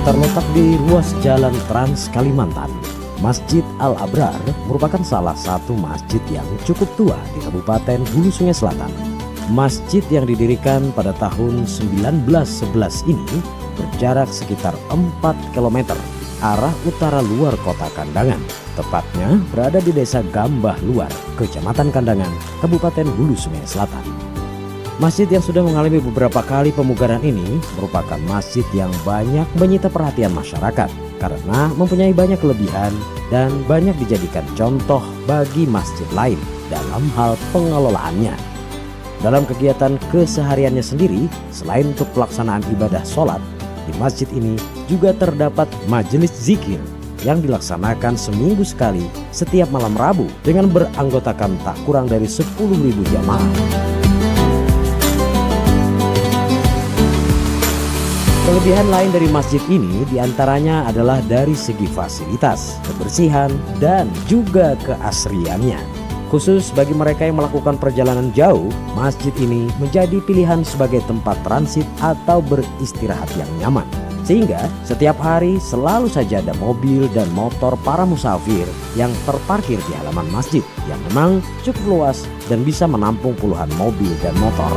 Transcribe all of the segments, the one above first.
Terletak di ruas jalan Trans Kalimantan, Masjid Al-Abrar merupakan salah satu masjid yang cukup tua di Kabupaten Hulu Sungai Selatan. Masjid yang didirikan pada tahun 1911 ini berjarak sekitar 4 km arah utara luar kota Kandangan. Tepatnya berada di Desa Gambah Luar, Kecamatan Kandangan, Kabupaten Hulu Sungai Selatan. Masjid yang sudah mengalami beberapa kali pemugaran ini merupakan masjid yang banyak menyita perhatian masyarakat karena mempunyai banyak kelebihan dan banyak dijadikan contoh bagi masjid lain dalam hal pengelolaannya. Dalam kegiatan kesehariannya sendiri, selain untuk pelaksanaan ibadah sholat, di masjid ini juga terdapat majelis zikir yang dilaksanakan seminggu sekali setiap malam Rabu dengan beranggotakan tak kurang dari 10.000 jamaah. Kelebihan lain dari masjid ini diantaranya adalah dari segi fasilitas, kebersihan, dan juga keasriannya. Khusus bagi mereka yang melakukan perjalanan jauh, masjid ini menjadi pilihan sebagai tempat transit atau beristirahat yang nyaman. Sehingga setiap hari selalu saja ada mobil dan motor para musafir yang terparkir di halaman masjid yang memang cukup luas dan bisa menampung puluhan mobil dan motor.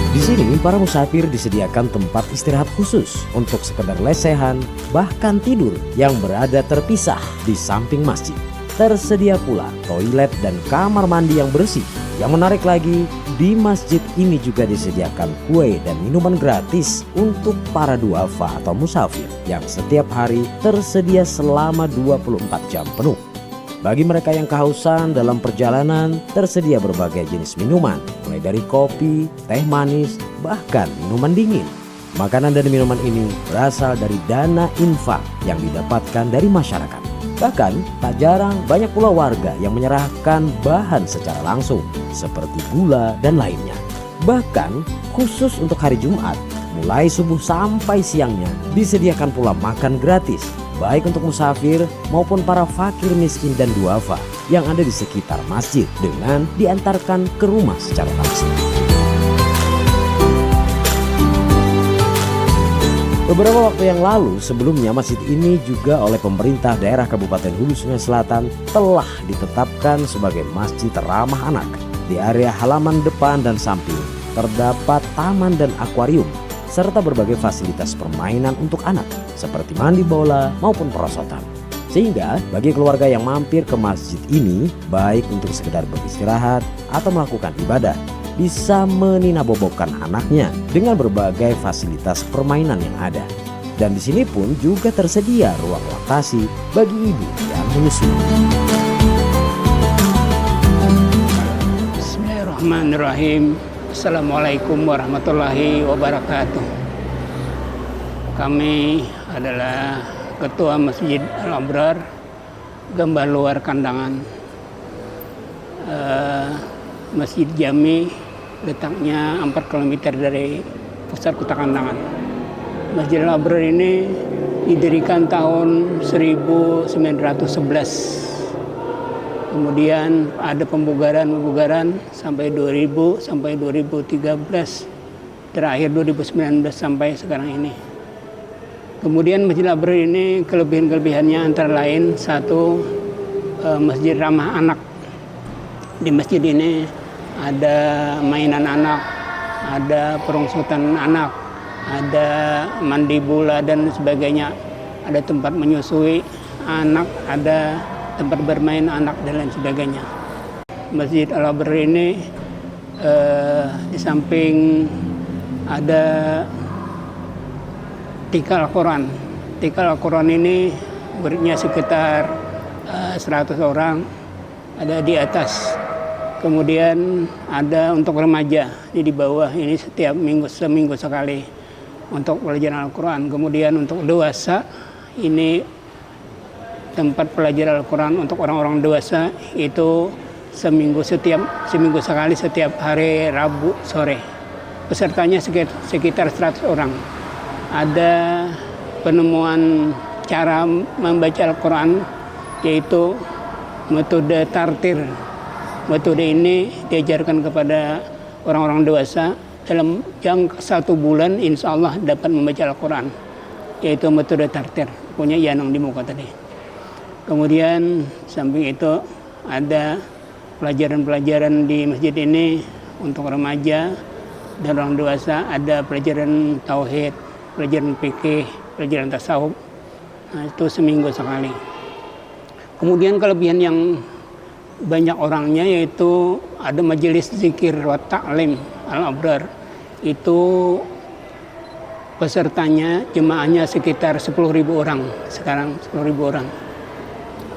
Di sini para musafir disediakan tempat istirahat khusus untuk sekedar lesehan, bahkan tidur yang berada terpisah di samping masjid. Tersedia pula toilet dan kamar mandi yang bersih. Yang menarik lagi, di masjid ini juga disediakan kue dan minuman gratis untuk para duafa atau musafir yang setiap hari tersedia selama 24 jam penuh. Bagi mereka yang kehausan dalam perjalanan, tersedia berbagai jenis minuman, mulai dari kopi, teh manis, bahkan minuman dingin. Makanan dan minuman ini berasal dari dana infak yang didapatkan dari masyarakat. Bahkan tak jarang banyak pula warga yang menyerahkan bahan secara langsung, seperti gula dan lainnya. Bahkan khusus untuk hari Jumat, mulai subuh sampai siangnya disediakan pula makan gratis, baik untuk musafir maupun para fakir miskin dan duafa yang ada di sekitar masjid dengan diantarkan ke rumah secara langsung. Beberapa waktu yang lalu sebelumnya masjid ini juga oleh pemerintah daerah Kabupaten Hulu Sungai Selatan telah ditetapkan sebagai masjid ramah anak. Di area halaman depan dan samping terdapat taman dan akuarium serta berbagai fasilitas permainan untuk anak seperti mandi bola maupun perosotan. Sehingga bagi keluarga yang mampir ke masjid ini, baik untuk sekedar beristirahat atau melakukan ibadah, bisa meninabobokan anaknya dengan berbagai fasilitas permainan yang ada. Dan di sini pun juga tersedia ruang laktasi bagi ibu yang menyusui. Bismillahirrahmanirrahim. Assalamualaikum warahmatullahi wabarakatuh. Kami adalah Ketua Masjid Al-Abrar Gambah Luar Kandangan. Masjid Jami letaknya 4 km dari pusat kota Kandangan. Masjid Al-Abrar ini didirikan tahun 1911. Kemudian ada pembugaran sampai 2000 sampai 2013. Terakhir 2019 sampai sekarang ini. Kemudian Masjid Al-Abrar ini kelebihan-kelebihannya antara lain satu, masjid ramah anak. Di masjid ini ada mainan anak, ada perungsutan anak, ada mandi bola dan sebagainya, ada tempat menyusui anak, ada tempat bermain anak dan lain sebagainya. Masjid Al-Abrar ini di samping ada tikal Al-Quran. Tikal Al-Quran ini muridnya sekitar 100 orang, ada di atas. Kemudian ada untuk remaja di bawah, ini setiap seminggu sekali untuk pelajaran Al-Quran. Kemudian untuk dewasa ini tempat pelajaran Al-Quran untuk orang-orang dewasa itu seminggu sekali setiap hari Rabu sore. Pesertanya sekitar 100 orang. Ada penemuan cara membaca Al-Quran yaitu metode tartir. Metode ini diajarkan kepada orang-orang dewasa dalam jangka 1 bulan insya Allah dapat membaca Al-Quran, yaitu metode tartir, punya Yanang di muka tadi. Kemudian samping itu ada pelajaran-pelajaran di masjid ini untuk remaja dan orang dewasa, ada pelajaran tauhid, pelajaran fikih, pelajaran tasawuf. Nah, itu seminggu sekali. Kemudian kelebihan yang banyak orangnya yaitu ada majelis zikir wa ta'lim al-abrar. Itu pesertanya, jemaahnya sekitar 10.000 orang. Sekarang 10.000 orang.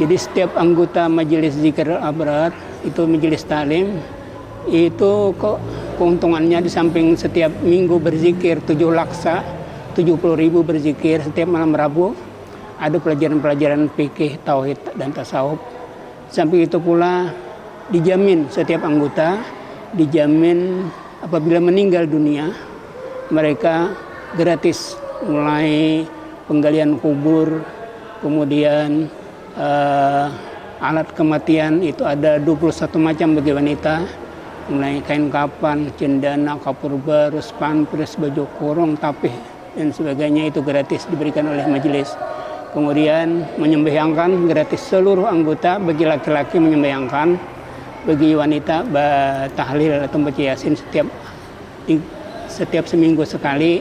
Jadi setiap anggota majelis zikir al-abrar, itu majelis ta'lim, itu keuntungannya di samping setiap minggu berzikir 7 laksa, 70.000 berzikir setiap malam Rabu, ada pelajaran-pelajaran fikih, tauhid dan tasawuf. Samping itu pula dijamin setiap anggota dijamin apabila meninggal dunia mereka gratis, mulai penggalian kubur, kemudian alat kematian itu ada 21 macam bagi wanita, mulai kain kapan, cendana, kapur barus, pampres, baju kurung, tapih dan sebagainya itu gratis diberikan oleh majelis. Kemudian menyembahyangkan gratis seluruh anggota, bagi laki-laki menyembahyangkan, bagi wanita tahlil atau baca yasin setiap seminggu sekali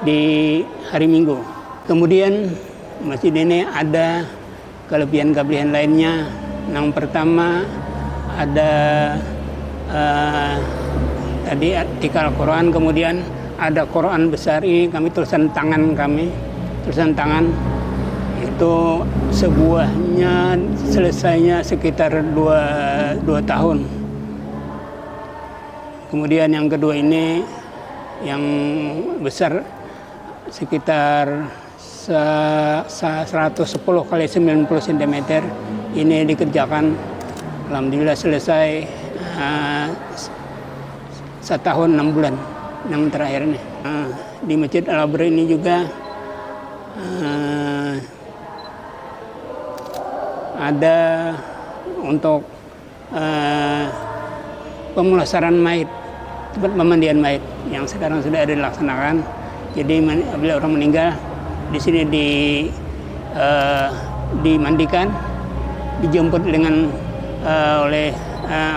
di hari Minggu. Kemudian masjid ini ada kelebihan-kelebihan lainnya. Yang pertama ada tadi artikel Al-Quran, kemudian ada Quran Besari, kami tulisan tangan itu sebuahnya selesainya sekitar 2 tahun. Kemudian yang kedua ini yang besar sekitar 110 kali 90 cm ini dikerjakan, alhamdulillah selesai 1 tahun 6 bulan yang terakhir ini. Di Masjid Al-Abrar ini juga ada untuk pemulasaran mayit, tempat pemandian mayit yang sekarang sudah ada dilaksanakan. Jadi apabila orang meninggal di sini dimandikan, dijemput dengan oleh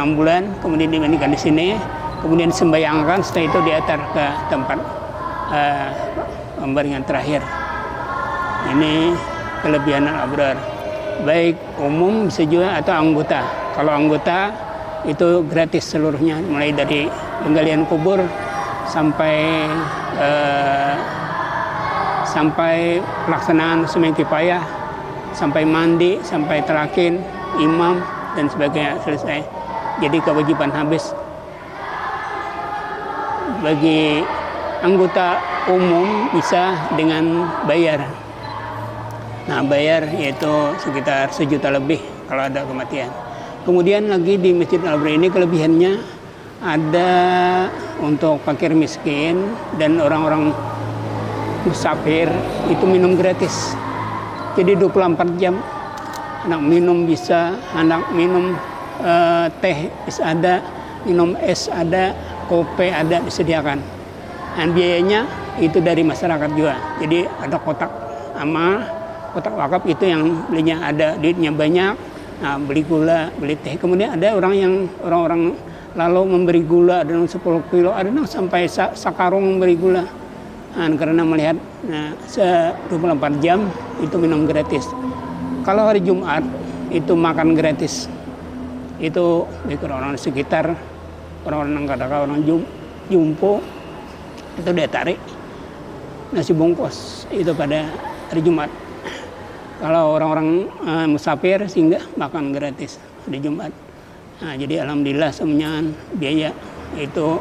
ambulan, kemudian dimandikan di sini, kemudian disembayangkan, setelah itu diantar ke tempat pembaringan terakhir. Ini kelebihan Al-Abrar, baik umum bisa juga atau anggota. Kalau anggota itu gratis seluruhnya, mulai dari penggalian kubur sampai pelaksanaan sembahyang kifayah, sampai mandi, sampai telakin, imam dan sebagainya selesai. Jadi kewajiban habis. Bagi anggota umum bisa dengan bayar. Nah, bayar yaitu sekitar 1 juta lebih kalau ada kematian. Kemudian lagi di Masjid Al-Abrar ini kelebihannya ada untuk fakir miskin dan orang-orang musafir itu minum gratis. Jadi 24 jam anak minum bisa, anak minum teh bisa ada, minum es ada, kopi ada disediakan. Dan biayanya itu dari masyarakat juga. Jadi ada kotak amal, kotak wakaf itu yang belinya ada duitnya banyak, nah beli gula, beli teh. Kemudian ada orang-orang lalu memberi gula, ada yang 10 kilo, ada yang sampai sakarung memberi gula. Nah, karena melihat 24 jam itu minum gratis. Kalau hari Jumat itu makan gratis. Itu orang-orang sekitar, orang-orang kadang orang jumpo itu dia tarik nasi bungkus itu pada hari Jumat. Kalau orang-orang musafir sehingga makan gratis di Jumat. Nah, jadi alhamdulillah semuanya biaya itu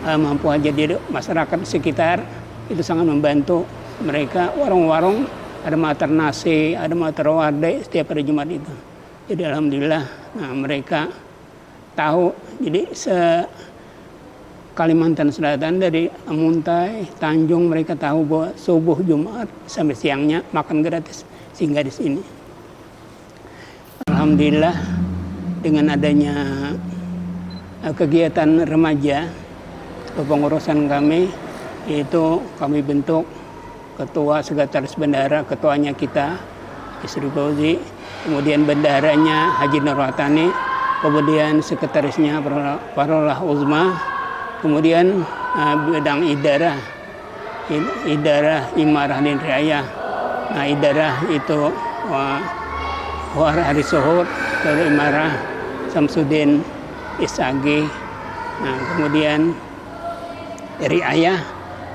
mampu aja. Jadi masyarakat sekitar itu sangat membantu mereka. Warung-warung ada mater nasi, ada mater wadai setiap hari Jumat itu. Jadi alhamdulillah mereka tahu. Jadi Kalimantan Selatan dari Muntai, Tanjung mereka tahu bahwa subuh Jumat sampai siangnya makan gratis. Sehingga di sini, alhamdulillah dengan adanya kegiatan remaja kepengurusan kami itu kami bentuk ketua, sekretaris bendahara, ketuanya kita Istri Fauzi, kemudian bendaharanya Haji Nurwatani, kemudian sekretarisnya Parolah Uzma, kemudian bidang idarah Imarah dan Riayah. Nah, idarah itu War Hari Suhud, Darul Imarah Samsudin Isagi. Nah, kemudian Riayah.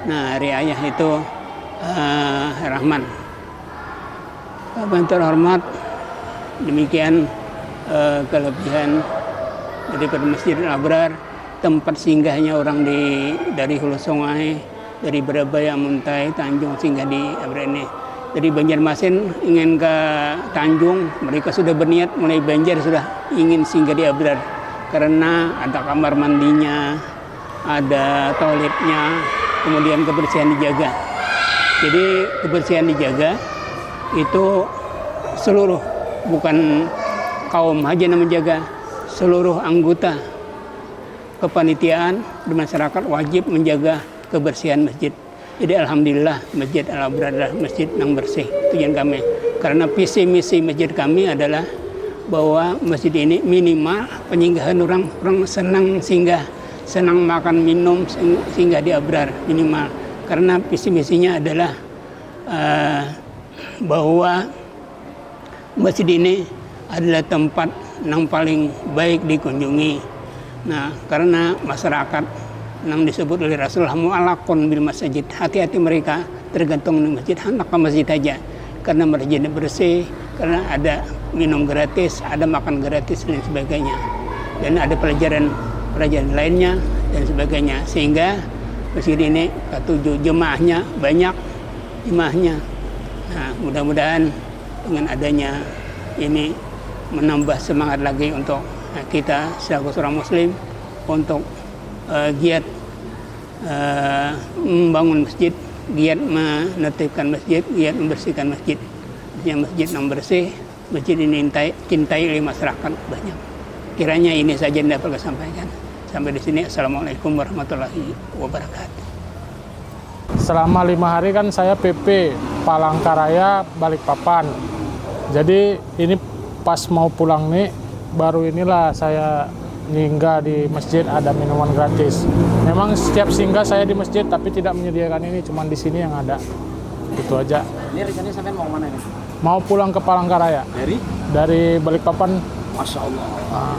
Nah, Riayah itu Rahman. Bapak terhormat, demikian kelebihan daripada Masjid Al-Abrar, tempat singgahnya orang dari hulu sungai, dari Berabaya, Muntai, Tanjung singgah di Abrar ini. Dari Banjarmasin ingin ke Tanjung, mereka sudah berniat mulai Banjar sudah ingin singgah di Abrar karena ada kamar mandinya, ada toiletnya, kemudian kebersihan dijaga. Jadi kebersihan dijaga itu seluruh, bukan kaum haji yang menjaga, seluruh anggota kepanitiaan di masyarakat wajib menjaga kebersihan masjid. Jadi alhamdulillah Masjid Al-Abrar adalah masjid yang bersih, tujuan kami. Karena visi misi masjid kami adalah bahwa masjid ini minimal penyinggahan orang senang singgah, senang makan minum singgah di Abrar minimal. Karena visi misinya adalah bahwa masjid ini adalah tempat yang paling baik dikunjungi. Nah, karena masyarakat yang disebut oleh Rasulullah mu'alaqun bil masjid, hati-hati mereka tergantung di masjid, hendak ke masjid aja karena masjidnya bersih, karena ada minum gratis, ada makan gratis dan sebagainya, dan ada pelajaran lainnya dan sebagainya, sehingga masjid ini ketujuh jemaahnya banyak jemaahnya. Nah, mudah-mudahan dengan adanya ini menambah semangat lagi untuk kita sebagai seorang muslim untuk giat membangun masjid, giat menertibkan masjid, giat membersihkan masjid. Yang masjid yang bersih, masjid ini cintai oleh masyarakat banyak. Kiranya ini saja yang dapat saya sampaikan. Sampai di sini, assalamualaikum warahmatullahi wabarakatuh. Selama 5 hari kan saya PP Palangkaraya Balikpapan. Jadi ini pas mau pulang nih, baru inilah saya singgah di masjid, ada minuman gratis. Memang setiap singgah saya di masjid tapi tidak menyediakan ini, cuma di sini yang ada. Itu aja. Ini rencananya sampai mau mana ini? Mau pulang ke Palangkaraya. Dari Balikpapan. Masya Allah. Nah.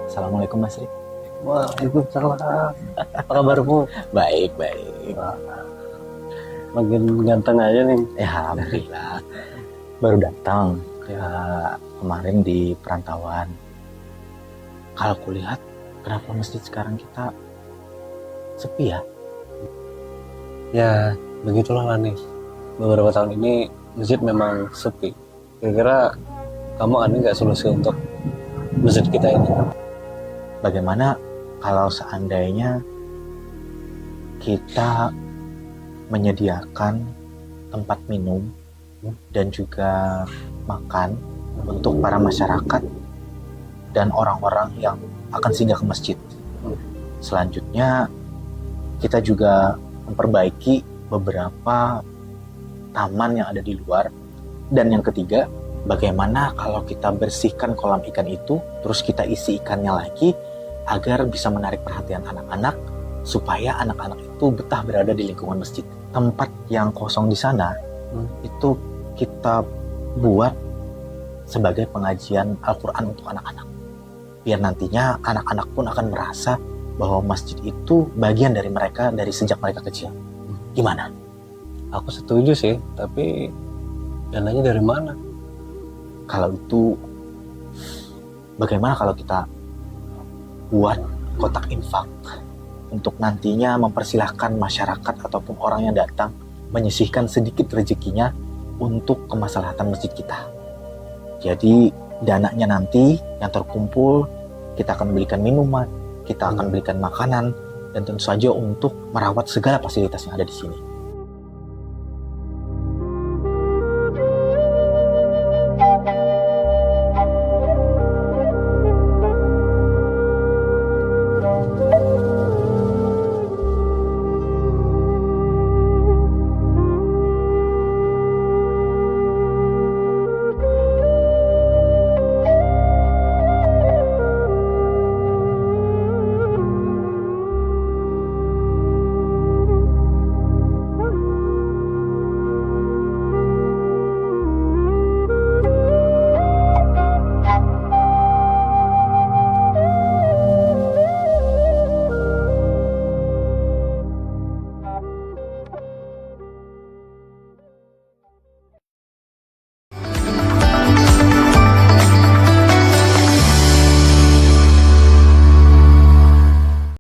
Assalamualaikum Mas Rik. Waalaikumsalam. Apa kabar Bu? Baik. Makin ganteng aja nih. Ya alhamdulillah. Baru datang kemarin di perantauan. Kalau kulihat kenapa masjid sekarang kita sepi ya? Ya begitulah nih. Beberapa tahun ini masjid memang sepi. Kira-kira kamu ada nggak solusi untuk masjid kita ini? Bagaimana kalau seandainya kita menyediakan tempat minum dan juga makan untuk para masyarakat dan orang-orang yang akan singgah ke masjid. Selanjutnya kita juga memperbaiki beberapa taman yang ada di luar. Dan yang ketiga, bagaimana kalau kita bersihkan kolam ikan itu, terus kita isi ikannya lagi agar bisa menarik perhatian anak-anak supaya anak-anak itu betah berada di lingkungan masjid. Tempat yang kosong di sana itu kita buat sebagai pengajian Al-Quran untuk anak-anak. Biar nantinya anak-anak pun akan merasa bahwa masjid itu bagian dari mereka dari sejak mereka kecil. Gimana? Aku setuju sih, tapi dananya dari mana? Kalau itu, bagaimana kalau kita buat kotak infak untuk nantinya mempersilahkan masyarakat ataupun orang yang datang menyisihkan sedikit rezekinya untuk kemaslahatan masjid kita. Jadi dananya nanti yang terkumpul kita akan belikan minuman, kita akan belikan makanan, dan tentu saja untuk merawat segala fasilitas yang ada di sini.